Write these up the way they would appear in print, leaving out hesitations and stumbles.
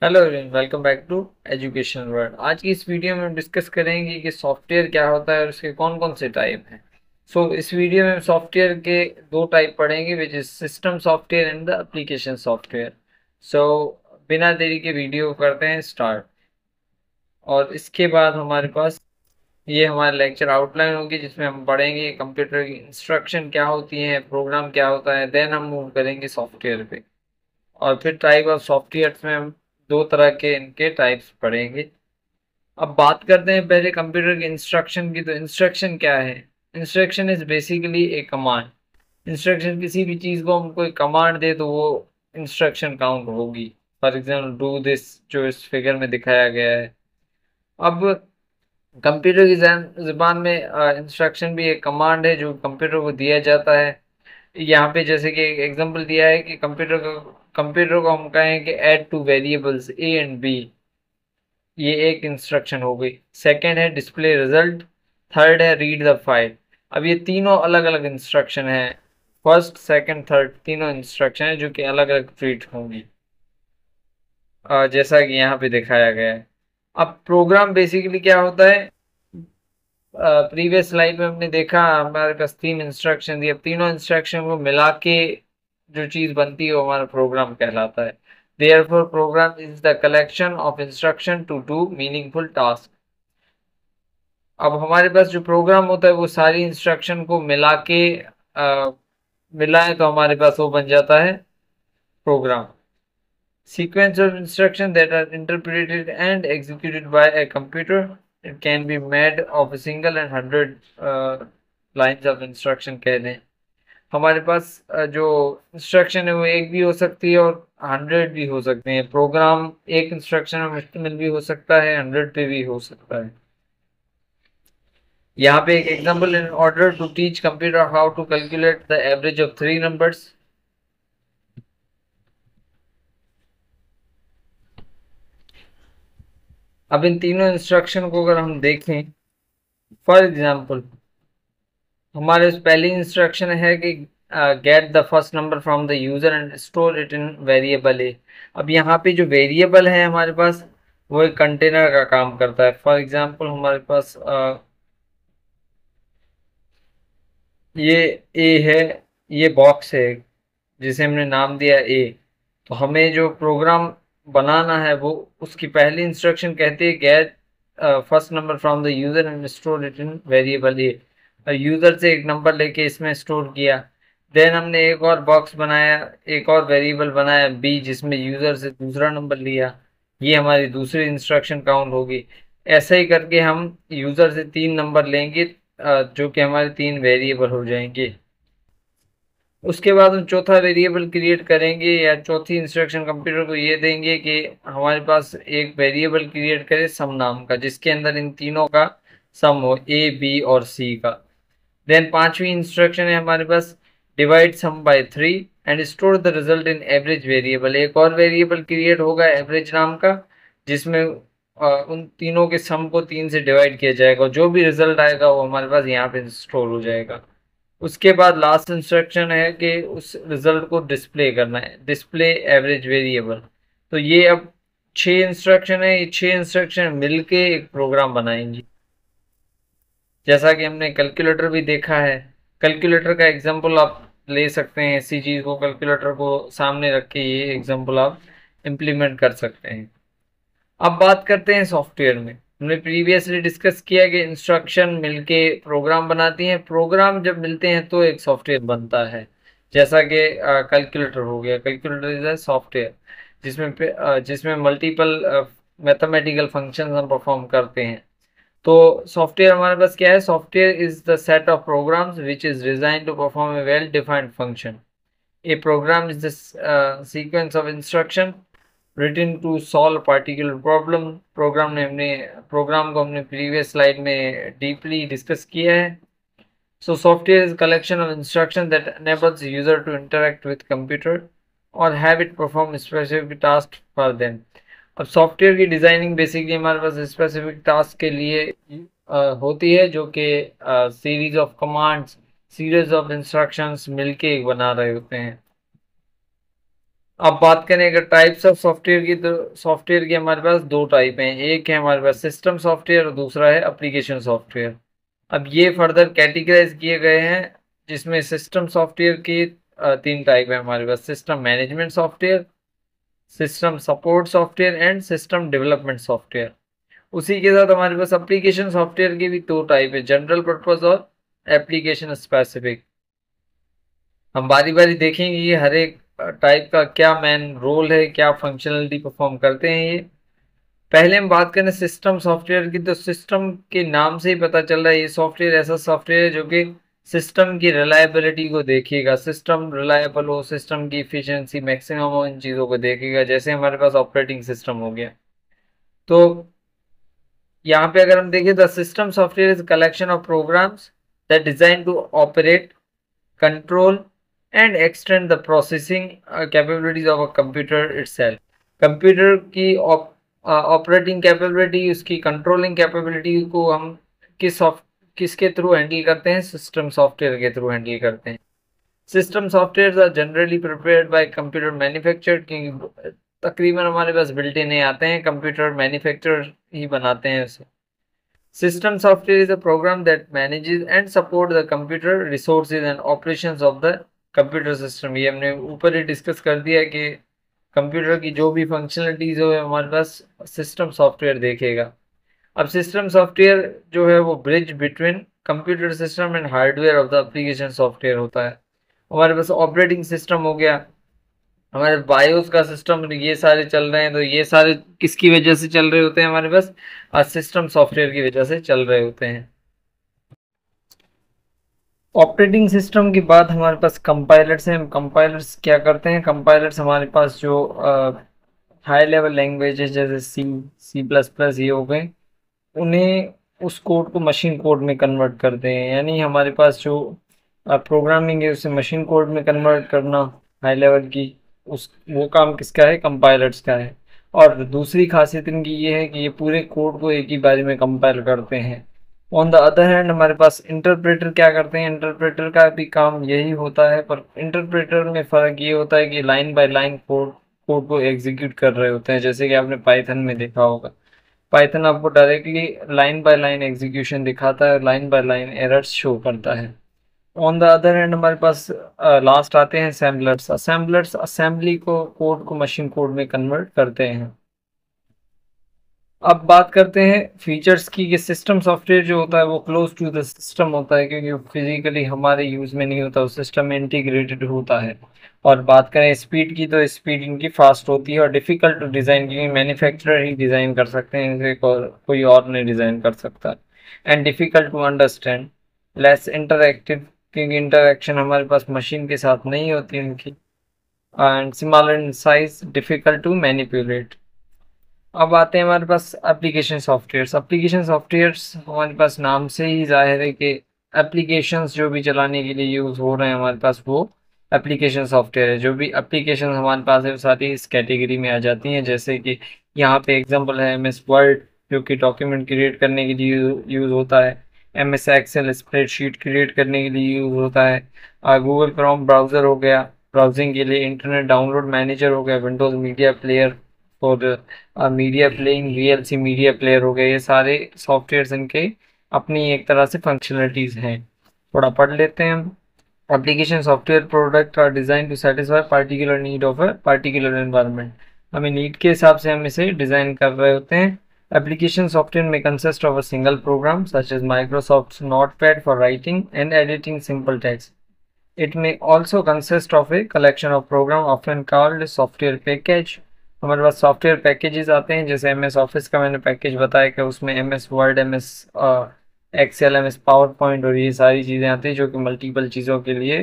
Hello welcome back to education world. आज की इस वीडियो में हम डिस्कस करेंगे कि सॉफ्टवेयर क्या होता है और उसके कौन कौन से टाइप हैं। इस वीडियो में सॉफ्टवेयर के दो टाइप पढ़ेंगे, which is system software and the application software. So बिना देरी के वीडियो करते हैं स्टार्ट। और इसके बाद हमारे पास ये हमारा लेक्चर आउटलाइन होगी, जिसमें हम पढ़ेंगे कंप्यूटर की इंस्ट्रक्शन क्या होती है, प्रोग्राम क्या होता है, देन हम मूव करेंगे सॉफ्टवेयर पे। और फिर टाइप ऑफ सॉफ्टवेयर में हम दो तरह के इनके टाइप्स पढ़ेंगे। अब बात करते हैं पहले कंप्यूटर के इंस्ट्रक्शन की। तो इंस्ट्रक्शन क्या है? Instruction is basically A command. Instruction, किसी भी चीज को हम कोई कमांड दे तो वो इंस्ट्रक्शन काउंट होगी। फॉर एग्जाम्पल डू दिस, जो इस फिगर में दिखाया गया है। अब कंप्यूटर की जुबान में इंस्ट्रक्शन भी एक कमांड है जो कंप्यूटर को दिया जाता है। यहाँ पे जैसे कि एक एग्जांपल दिया है कि कंप्यूटर को हम कहें कि add two variables A and B. ये एक इंस्ट्रक्शन हो गई। सेकंड है डिस्प्ले रिजल्ट। थर्ड है रीड द फाइल। अब ये तीनों अलग अलग इंस्ट्रक्शन है। फर्स्ट, सेकंड, थर्ड तीनों इंस्ट्रक्शन है जो कि अलग अलग ट्रीट होंगी, जैसा कि यहाँ पे दिखाया गया है। अब प्रोग्राम बेसिकली क्या होता है? प्रीवियस स्लाइड में हमने देखा हमारे पास तीन इंस्ट्रक्शन दिए। अब तीनों इंस्ट्रक्शन को मिला के जो चीज बनती है वो हमारा प्रोग्राम कहलाता है। Therefore program is the collection of instruction to do meaningful task. अब हमारे पास जो प्रोग्राम होता है वो सारी इंस्ट्रक्शन को मिला के मिलाए तो हमारे पास वो बन जाता है programme. Sequence of instructions that are interpreted and executed by a computer. It can be made of a single and 100 lines of instruction कह दें। हमारे पास जो इंस्ट्रक्शन है वो एक भी हो सकती है और 100 भी हो सकते हैं। प्रोग्राम एक इंस्ट्रक्शन में मुश्तमिल भी हो सकता है, 100 पे भी हो सकता है। यहाँ पे एक example, in order to teach computer how to calculate the average of three numbers. अब इन तीनों इंस्ट्रक्शन को अगर हम देखें, फॉर एग्जांपल हमारे पहली इंस्ट्रक्शन है कि get the first number from the user and store it in variable A. अब यहाँ पे जो वेरिएबल है हमारे पास, वो एक कंटेनर का काम करता है। फॉर एग्जांपल हमारे पास ये ए है, ये बॉक्स है जिसे हमने नाम दिया ए। तो हमें जो प्रोग्राम बनाना है वो, उसकी पहली इंस्ट्रक्शन कहती है get first number from the user and store it in variable A. User से एक नंबर लेके इसमें स्टोर किया। देन हमने एक और बॉक्स बनाया, एक और वेरिएबल बनाया बी, जिसमें यूजर से दूसरा नंबर लिया। ये हमारी दूसरी इंस्ट्रक्शन काउंट होगी। ऐसा ही करके हम यूजर से तीन नंबर लेंगे, जो कि हमारे तीन वेरिएबल हो जाएंगे। उसके बाद हम चौथा वेरिएबल क्रिएट करेंगे, या चौथी इंस्ट्रक्शन कंप्यूटर को ये देंगे कि हमारे पास एक वेरिएबल क्रिएट करे सम नाम का, जिसके अंदर इन तीनों का सम हो, ए बी और सी का। देन पांचवी इंस्ट्रक्शन है हमारे पास, divide sum by three and store the result in average variable. एक और वेरिएबल क्रिएट होगा एवरेज नाम का, जिसमें उन तीनों के सम को तीन से डिवाइड किया जाएगा और जो भी रिजल्ट आएगा वो हमारे पास यहाँ पे स्टोर हो जाएगा। उसके बाद लास्ट इंस्ट्रक्शन है कि उस रिजल्ट को डिस्प्ले करना है, डिस्प्ले एवरेज वेरिएबल। तो ये अब छह इंस्ट्रक्शन है, ये छह इंस्ट्रक्शन मिलके एक प्रोग्राम बनाएंगी। जैसा कि हमने कैलकुलेटर भी देखा है, कैलकुलेटर का एग्जांपल आप ले सकते हैं। इसी चीज को, कैलकुलेटर को सामने रख के ये एग्जांपल आप इम्प्लीमेंट कर सकते हैं। अब बात करते हैं सॉफ्टवेयर में। हमने प्रीवियसली डिस्कस किया कि इंस्ट्रक्शन मिलके प्रोग्राम बनाती हैं। प्रोग्राम जब मिलते हैं तो एक सॉफ्टवेयर बनता है। जैसा कि कैलकुलेटर हो गया, कैलकुलेटर इज अ सॉफ्टवेयर जिसमें मल्टीपल मैथमेटिकल फंक्शंस हम परफॉर्म करते हैं। तो सॉफ्टवेयर हमारे पास क्या है? Software is the set of programs which is design to perform a well defined function. A program is the sequence of instruction written to solve particular problem। Program को हमने प्रीवियस स्लाइड में deeply discuss किया है। So software is collection of instruction that enables user to interact with computer और have it perform specific task for them. अब software की designing basically हमारे पास specific task के लिए होती है, जो कि series of commands, series of instructions मिलके एक बना रहे होते हैं। अब बात करें अगर टाइप्स ऑफ सॉफ्टवेयर की, तो सॉफ्टवेयर की हमारे पास दो टाइप हैं। एक है हमारे पास सिस्टम सॉफ्टवेयर और दूसरा है एप्लीकेशन सॉफ्टवेयर। अब ये फर्दर कैटेगराइज किए गए हैं, जिसमें सिस्टम सॉफ्टवेयर की तीन टाइप है हमारे पास: system management software, system support software and system development software. उसी के साथ हमारे पास एप्लीकेशन सॉफ्टवेयर की भी दो टाइप है: जनरल पर्पस और एप्लीकेशन स्पेसिफिक। हम बारी बारी देखेंगे कि हर एक टाइप का क्या मेन रोल है, क्या फंक्शनलिटी परफॉर्म करते हैं ये। पहले हम बात करें सिस्टम सॉफ्टवेयर की, तो सिस्टम के नाम से ही पता चल रहा है ये सॉफ्टवेयर ऐसा सॉफ्टवेयर है जो कि सिस्टम की रिलायबिलिटी को देखेगा। सिस्टम रिलायबल हो, सिस्टम की इफिशियंसी मैक्सिमम हो, इन चीज़ों को देखेगा। जैसे हमारे पास ऑपरेटिंग सिस्टम हो गया, तो यहाँ पे अगर हम देखें, the system software is collection of programs that design to operate, control and extend the processing capabilities of a computer itself। कंप्यूटर की ऑपरेटिंग कैपेबिलिटी, उसकी कंट्रोलिंग कैपेबिलिटी को हम किसके थ्रू हैंडल करते हैं? सिस्टम सॉफ्टवेयर के थ्रू हैंडल करते हैं। System software are generally prepared by computer manufacture, क्योंकि तकरीबन हमारे पास बिल्ट इन आते हैं, कंप्यूटर मैन्युफैक्चरर ही बनाते हैं उसे। System software is a program that manages and support the computer resources and operations of the computer system। ये हमने ऊपर ही डिस्कस कर दिया कि कंप्यूटर की जो भी फंक्शनलिटीज हो हमारे पास सिस्टम सॉफ्टवेयर देखेगा। अब सिस्टम सॉफ्टवेयर जो है वो bridge between computer system and hardware of the application software होता है। हमारे पास ऑपरेटिंग सिस्टम हो गया, हमारे बायोस का सिस्टम, ये सारे चल रहे हैं, तो ये सारे किसकी वजह से चल रहे होते हैं? हमारे पास सिस्टम सॉफ्टवेयर की वजह से चल रहे होते हैं। ऑपरेटिंग सिस्टम के बाद हमारे पास कंपाइलर्स हैं। कंपाइलर्स क्या करते हैं? कंपाइलर्स हमारे पास जो हाई लेवल लैंग्वेजेस जैसे सी, सी प्लस प्लस ये हो गए, उन्हें उस कोड को मशीन कोड में कन्वर्ट करते हैं। यानी हमारे पास जो प्रोग्रामिंग है उसे मशीन कोड में कन्वर्ट करना हाई लेवल की, उस वो काम किसका है? कंपाइलर्स का है। और दूसरी खासियत इनकी ये है कि ये पूरे कोड को एक ही बारी में कंपाइल करते हैं। ऑन द अदर हैंड हमारे पास इंटरप्रेटर क्या करते हैं? इंटरप्रेटर का भी काम यही होता है, पर इंटरप्रेटर में फ़र्क ये होता है कि line by line code code को एग्जीक्यूट कर रहे होते हैं, जैसे कि आपने पाइथन में देखा होगा। पाइथन आपको directly line by line execution दिखाता है, line by line errors show करता है। ऑन द अदर हैंड हमारे पास लास्ट आते हैं असेंबलर्स। असेंबलर्स असेंबली को, कोड को मशीन कोड में कन्वर्ट करते हैं। अब बात करते हैं फीचर्स की, कि सिस्टम सॉफ्टवेयर जो होता है वो क्लोज टू द सिस्टम होता है, क्योंकि वो फिजिकली हमारे यूज में नहीं होता, वो सिस्टम में इंटीग्रेटेड होता है। और बात करें स्पीड की, तो स्पीड इनकी फास्ट होती है और डिफिकल्ट टू डिज़ाइन, क्योंकि मैन्युफैक्चरर ही डिज़ाइन कर सकते हैं इसे, कोई और नहीं डिज़ाइन कर सकता। And difficult to understand, less interactive, क्योंकि इंटरैक्शन हमारे पास मशीन के साथ नहीं होती इनकी। And smaller in size, difficult to manipulate. अब आते हैं हमारे पास एप्लीकेशन सॉफ्टवेयर्स। एप्लीकेशन सॉफ्टवेयर्स हमारे पास नाम से ही जाहिर है कि एप्लीकेशंस जो भी चलाने के लिए यूज़ हो रहे हैं हमारे पास, वो एप्लीकेशन सॉफ्टवेयर है। जो भी एप्लीकेशन हमारे पास है वो सारी इस कैटेगरी में आ जाती हैं। जैसे कि यहाँ पे एग्जांपल है MS वर्ड, जो कि डॉक्यूमेंट क्रिएट करने के लिए यूज़ होता है। MS एक्सेल स्प्रेडशीट क्रिएट करने के लिए यूज़ होता है। गूगल क्रोम ब्राउज़र हो गया ब्राउजिंग के लिए। इंटरनेट डाउनलोड मैनेजर हो गया। विंडोज़ मीडिया प्लेयर और media playing, VLC media player हो गए। ये सारे सॉफ्टवेयर्स इनके अपनी एक तरह से फंक्शनलिटीज़ हैं। थोड़ा पढ़ लेते हैं हम। Application software product are design to satisfy particular need of a particular environment. हमें नीड के हिसाब से हम इसे डिज़ाइन कर रहे होते हैं। एप्लीकेशन सॉफ्टवेयर में consist of a single program such as Microsoft Notepad for writing and editing simple text. It may also consist of a collection of program often called software package। हमारे पास software packages आते हैं, जैसे MS office का मैंने package बताया कि उसमें MS Word, MS Excel, MS PowerPoint और ये सारी चीज़ें आती हैं, जो कि मल्टीपल चीज़ों के लिए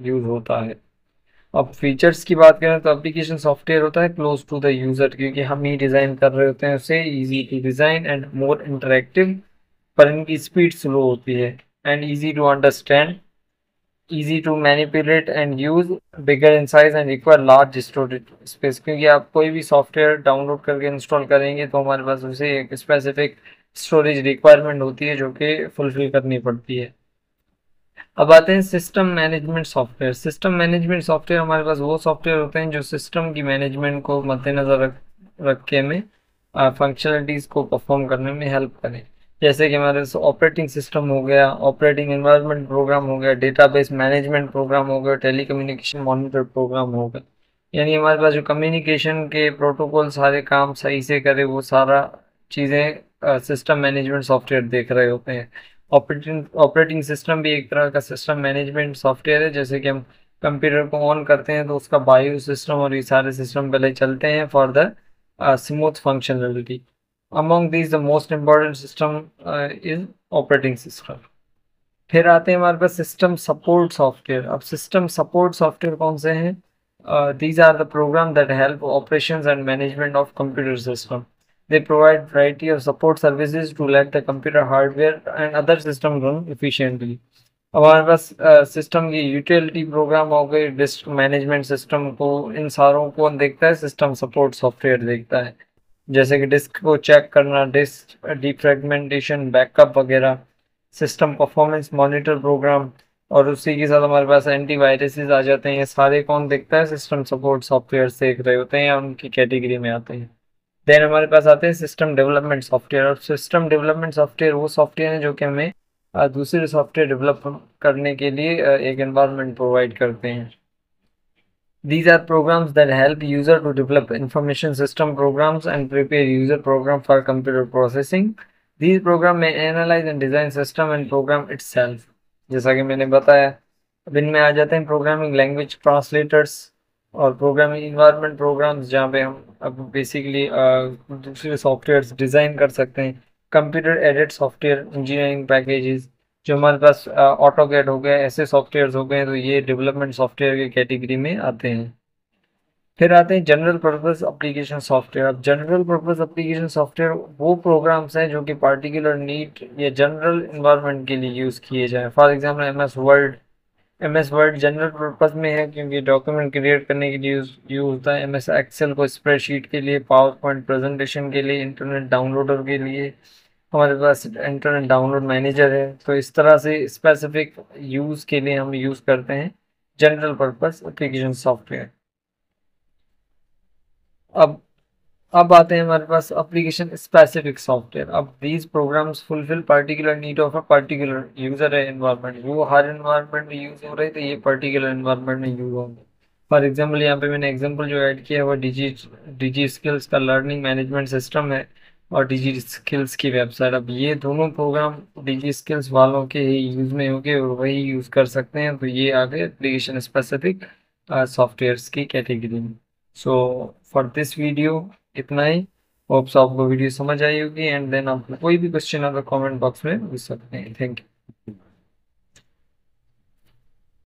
यूज़ होता है। अब फीचर्स की बात करें तो एप्लीकेशन सॉफ्टवेयर होता है क्लोज टू द यूज़र, क्योंकि हम ही डिज़ाइन कर रहे होते हैं उसे। Easy to design and more interactive, पर इनकी स्पीड स्लो होती है। And easy to understand, easy to manipulate and use, bigger in size and require large storage space। क्योंकि आप कोई भी सॉफ्टवेयर डाउनलोड करके इंस्टॉल करेंगे तो हमारे पास उसे एक स्पेसिफिक स्टोरेज रिक्वायरमेंट होती है, जो कि फुलफिल करनी पड़ती है। अब आते हैं system management software. System management software हमारे पास वो सॉफ्टवेयर होते हैं जो सिस्टम की मैनेजमेंट को मद्देनजर रख के में फंक्शनलिटीज को परफॉर्म करने में हेल्प करें। जैसे कि हमारे पास ऑपरेटिंग सिस्टम हो गया, ऑपरेटिंग एनवायरनमेंट प्रोग्राम हो गया, डेटाबेस मैनेजमेंट प्रोग्राम हो गया, टेलीकम्युनिकेशन मॉनिटर प्रोग्राम हो गया। यानी हमारे पास जो कम्युनिकेशन के प्रोटोकॉल सारे काम सही से करे, वो सारा चीज़ें सिस्टम मैनेजमेंट सॉफ्टवेयर देख रहे होते हैं। ऑपरेटिंग सिस्टम भी एक तरह का सिस्टम मैनेजमेंट सॉफ्टवेयर है। जैसे कि हम कंप्यूटर को ऑन करते हैं तो उसका बायो सिस्टम और ये सारे सिस्टम पहले चलते हैं for the smooth functionality. Among these the most important system is operating system. फिर आते हैं हमारे पास सिस्टम सपोर्ट सॉफ्टवेयर। अब सिस्टम सपोर्ट सॉफ्टवेयर कौन से हैं? These are the programs that help operations and management of computer system. They provide variety of support services to let the computer hardware and other systems run efficiently. अब हमारे पास system की utility programme हो गए, disc management system को, इन सारों को देखता है सिस्टम सपोर्ट सॉफ्टवेयर देखता है। जैसे कि डिस्क को चेक करना, डिस्क डिफ्रेगमेंटेशन, बैकअप वगैरह, सिस्टम परफॉर्मेंस मॉनिटर प्रोग्राम, और उसी के साथ हमारे पास एंटीवायरसेस आ जाते हैं। ये सारे कौन देखता है? सिस्टम सपोर्ट सॉफ्टवेयर देख रहे होते हैं या उनकी कैटेगरी में आते हैं। देन हमारे पास आते हैं सिस्टम डेवलपमेंट सॉफ्टवेयर। और सिस्टम डेवलपमेंट सॉफ्टवेयर वो सॉफ्टवेयर है जो कि हमें दूसरे सॉफ्टवेयर डेवलप करने के लिए एक एनवायरनमेंट प्रोवाइड करते हैं। These are programs that help user to develop information system programs and prepare user program for computer processing. These program may analyze and design system and program itself. जैसा कि मैंने बताया, अब इनमें आ जाते हैं प्रोग्रामिंग लैंग्वेज ट्रांसलेटर्स और programming environment programmes, जहाँ पे हम अब बेसिकली दूसरे सॉफ्टवेयर डिज़ाइन कर सकते हैं। Computer aided software engineering packages, जो हमारे पास ऑटोकैड हो गया, ऐसे सॉफ्टवेयर हो गए, तो ये डेवलपमेंट सॉफ्टवेयर की कैटेगरी में आते हैं। फिर आते हैं जनरल पर्पस एप्लीकेशन सॉफ्टवेयर। अब जनरल पर्पस एप्लीकेशन सॉफ्टवेयर वो प्रोग्राम्स हैं जो कि पार्टिकुलर नीड या जनरल इन्वायरमेंट के लिए यूज़ किए जाएं। For example M S Word general purpose में है क्योंकि डॉक्यूमेंट क्रिएट करने के लिए यूज होता है। एम एस एक्सेल को स्प्रेडशीट के लिए, पावर पॉइंट प्रेजेंटेशन के लिए, इंटरनेट डाउनलोडर के लिए हमारे पास इंटरनेट डाउनलोड मैनेजर है। तो इस तरह से स्पेसिफिक यूज़ के लिए हम यूज़ करते हैं जनरल पर्पस एप्लीकेशन सॉफ्टवेयर। अब अब आते हैं हमारे पास एप्लीकेशन स्पेसिफिक सॉफ्टवेयर। अब these programs fulfil particular need of a particular user है एनवायरनमेंट। वो हर एनवायरनमेंट में यूज हो रहे तो ये पर्टिकुलर एनवायरनमेंट में यूज होंगे। फॉर एग्जांपल यहाँ पे मैंने एग्जांपल जो ऐड किया है वो डिजी स्किल्स का लर्निंग मैनेजमेंट सिस्टम है और डिजी स्किल्स की वेबसाइट। अब ये दोनों प्रोग्राम डिजी स्किल्स वालों के ही यूज में होंगे और वही यूज कर सकते हैं। तो ये आ गए एप्लीकेशन स्पेसिफिक सॉफ्टवेयर्स की कैटेगरी में। सो फॉर दिस वीडियो इतना ही। होप्स आपको वीडियो समझ आई होगी। एंड देन आप कोई भी क्वेश्चन अगर कमेंट बॉक्स में पूछ सकते हैं। Thank you.